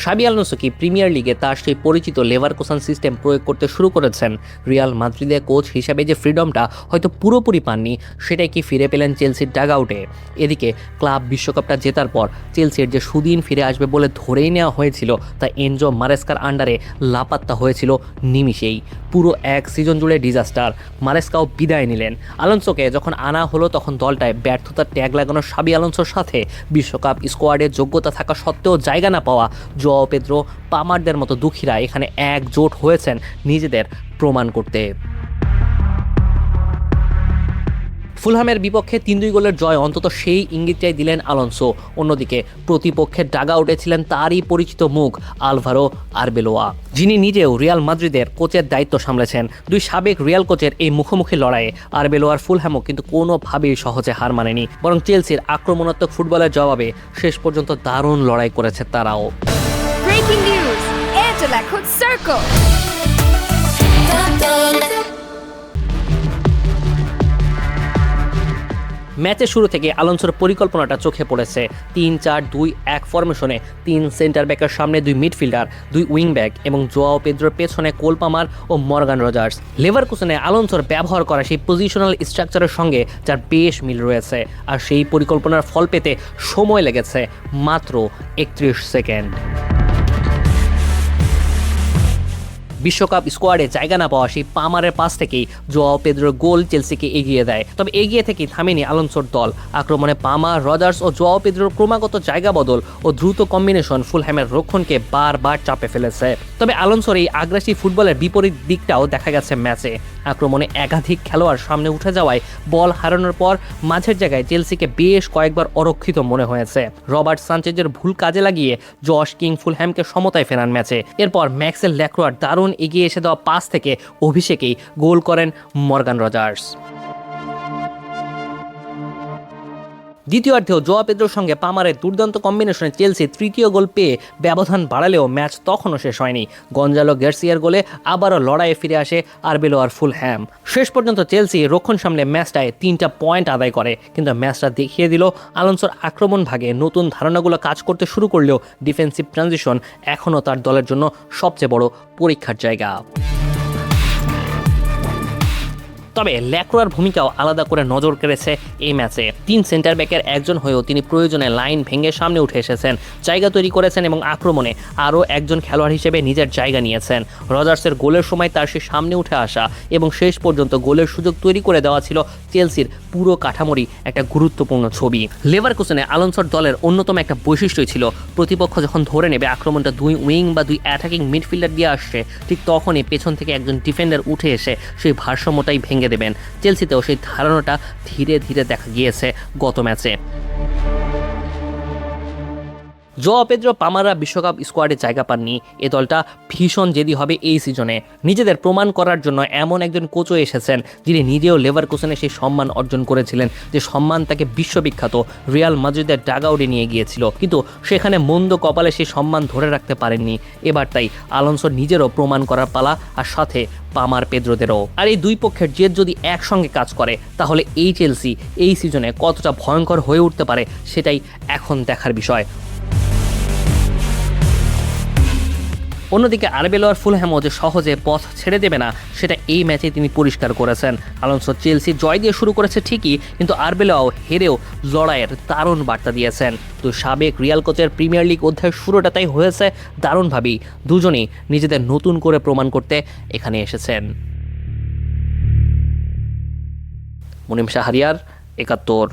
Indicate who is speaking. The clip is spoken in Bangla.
Speaker 1: শাবি আলোনসো কি প্রিমিয়ার লিগে তার সেই পরিচিত লেভারকুসেন সিস্টেম প্রয়োগ করতে শুরু করেছেন? রিয়াল মাদ্রিদের কোচ হিসাবে যে ফ্রিডমটা হয়তো পুরোপুরি পাননি, সেটাই কি ফিরে পেলেন চেলসির ডাগআউটে? এদিকে ক্লাব বিশ্বকাপটা জেতার পর চেলসির যে সুদিন ফিরে আসবে বলে ধরেই নেওয়া হয়েছিল, তা এনজো মারেস্কার আন্ডারে লাপাত্তা হয়েছিল নিমিষেই। পুরো এক সিজন জুড়ে ডিজাস্টার। মারেস্কাও বিদায় নিলেন। আলোনসোকে যখন আনা হলো তখন দলটায় ব্যর্থতার ট্যাগ লাগানো শাবি আলোনসোর সাথে বিশ্বকাপ স্কোয়াডের যোগ্যতা থাকা সত্ত্বেও জায়গা না পাওয়া জোয়াও পেদ্রো, পামারদের মতো দুঃখীরা এখানে একজোট হয়েছেন নিজেদের প্রমাণ করতে। ফুলহামের বিপক্ষে 3-2 গোলের জয় অন্তত সেই ইঙ্গিতটাই দিলেন আলোনসো। অন্যদিকে প্রতিপক্ষের ডাগআউটে ছিলেন তারই পরিচিত মুখ আলভারো আরবেলোয়া, যিনি নিজেও রিয়াল মাদ্রিদের কোচের দায়িত্ব সামলেছেন। দুই সাবেক রিয়াল কোচের এই মুখোমুখি লড়াইয়ে আরবেলোয়ার ফুলহ্যামও কিন্তু কোনোভাবেই সহজে হার মানেনি, বরং চেলসির আক্রমণাত্মক ফুটবলের জবাবে শেষ পর্যন্ত দারুণ লড়াই করেছে তারাও।
Speaker 2: Breaking news, Angela could circle.
Speaker 1: ম্যাচের শুরু থেকে আলোনসোর পরিকল্পনাটা চোখে পড়েছে। 3-4-2-1 ফরমেশনে 3 সেন্টার ব্যাকের সামনে 2 মিডফিল্ডার, 2 উইং ব্যাক এবং জোয়াও পেদ্রোর পেছনে কোল পামার ও মর্গান রজার্স। লেভারকুসেনে আলোনসোর ব্যবহার করা সেই পজিশনাল স্ট্রাকচারের সঙ্গে যার বেশ মিল রয়েছে, আর সেই পরিকল্পনার ফল পেতে সময় লেগেছে মাত্র 31 সেকেন্ড। বিশ্বকাপ স্কোয়াডে জায়গা না পাওয়া সেই পামারের পাস থেকেই জোয়াও পেদ্রোর গোল চেলসিকে এগিয়ে দেয়। তবে এগিয়ে থেকেই থামেনি আলোনসোর দল। আক্রমণে পামার, রজার্স ও জোয়াও পেদ্রোর ক্রমাগত জায়গা বদল ও দ্রুত কম্বিনেশন ফুলহ্যামের রক্ষণকে বারবার চাপে ফেলেছে। তবে আলোনসোর এই আগ্রাসী ফুটবলের বিপরীত দিকটাও দেখা গেছে ম্যাচে। আক্রমণে একাধিক খেলোয়াড় সামনে উঠে যাওয়ায় বল হারানোর পর মাঝের জায়গায় চেলসিকে বেশ কয়েকবার অরক্ষিত মনে হয়েছে। রবার্ট সানচেজের ভুল কাজে লাগিয়ে জশ কিং ফুলহ্যামকে সমতায় ফেরান ম্যাচে। এরপর ম্যাক্সেল ল্যাক্রোয়ার দারুণ এগিয়ে এসে দেওয়া পাস থেকে অভিষেকেই গোল করেন মর্গান রজার্স। দ্বিতীয়ার্ধেও জোয়া পেদ্রোর সঙ্গে পামারের দুর্দান্ত কম্বিনেশনে চেলসি তৃতীয় গোল পেয়ে ব্যবধান বাড়ালেও ম্যাচ তখনও শেষ হয়নি। গঞ্জালো গার্সিয়ার গোলে আবারও লড়াইয়ে ফিরে আসে আরবেলোয়ার ফুলহ্যাম। শেষ পর্যন্ত চেলসি রক্ষণ সামলে ম্যাচটায় 3টা পয়েন্ট আদায় করে, কিন্তু ম্যাচটা দেখিয়ে দিল আলোনসোর আক্রমণ ভাগে নতুন ধারণাগুলো কাজ করতে শুরু করলেও ডিফেন্সিভ ট্রানজিশন এখনও তার দলের জন্য সবচেয়ে বড় পরীক্ষার জায়গা। তবে ল্যাক্রোয়ার ভূমিকাও আলাদা করে নজর কেড়েছে এই ম্যাচে। 3 সেন্টার ব্যাকের একজন হয়েও তিনি প্রয়োজনে লাইন ভেঙে সামনে উঠে এসেছেন, জায়গা তৈরি করেছেন এবং আক্রমণে আরও একজন খেলোয়াড় হিসেবে নিজের জায়গা নিয়েছেন। রজার্সের গোলের সময় তার সে সামনে উঠে আসা এবং শেষ পর্যন্ত গোলের সুযোগ তৈরি করে দেওয়া ছিল চেলসির পুরো কাঠামোরই একটা গুরুত্বপূর্ণ ছবি। লেভারকুসেনে আলোনসোর দলের অন্যতম একটা বৈশিষ্ট্যই ছিল প্রতিপক্ষ যখন ধরে নেবে আক্রমণটা 2 উইং বা 2 অ্যাটাকিং মিডফিল্ডার দিয়ে আসছে, ঠিক তখনই পেছন থেকে একজন ডিফেন্ডার উঠে এসে সেই ভারসাম্যটাই ভেঙে দেবেন। চেলসিতেও সেই ধারণাটা ধীরে ধীরে দেখা গিয়েছে গত ম্যাচে। জোয়াও পেদ্রো, পামারা বিশ্বকাপ স্কোয়াডে জায়গা পাননি। এ দলটা ভীষণ জেদি হবে এই সিজনে। নিজেদের প্রমাণ করার জন্য এমন একজন কোচও এসেছেন যিনি নিজেও লেভারকুসেনে সেই সম্মান অর্জন করেছিলেন, যে সম্মান তাকে বিশ্ববিখ্যাত রিয়াল মাদ্রিদের ডাগআউটে নিয়ে গিয়েছিল, কিন্তু সেখানে মন্দ কপালে সেই সম্মান ধরে রাখতে পারেননি। এবার তাই আলোনসোর নিজেরও প্রমাণ করার পালা, আর সাথে পামার, পেদ্রোদেরও। আর এই দুই পক্ষের জেদ যদি একসঙ্গে কাজ করে তাহলে এই চেলসি এই সিজনে কতটা ভয়ঙ্কর হয়ে উঠতে পারে সেটাই এখন দেখার বিষয়। অন্যদিকে আরবেলোয়ার ফুলহ্যামও যে সহজে পথ ছেড়ে দেবে না সেটা এই ম্যাচে তিনি পরিষ্কার করেছেন। আলোনসো চেলসি জয় দিয়ে শুরু করেছে ঠিকই, কিন্তু আরবেলোয়াও হেরেও লড়াইয়ের দারুণ বার্তা দিয়েছেন। তো সাবেক রিয়াল কোচের প্রিমিয়ার লিগ অধ্যায়ের শুরুটা তাই হয়েছে দারুণভাবেই। দুজনেই নিজেদের নতুন করে প্রমাণ করতে এখানে এসেছেন। মুনিম শাহরিয়ার, ৭১।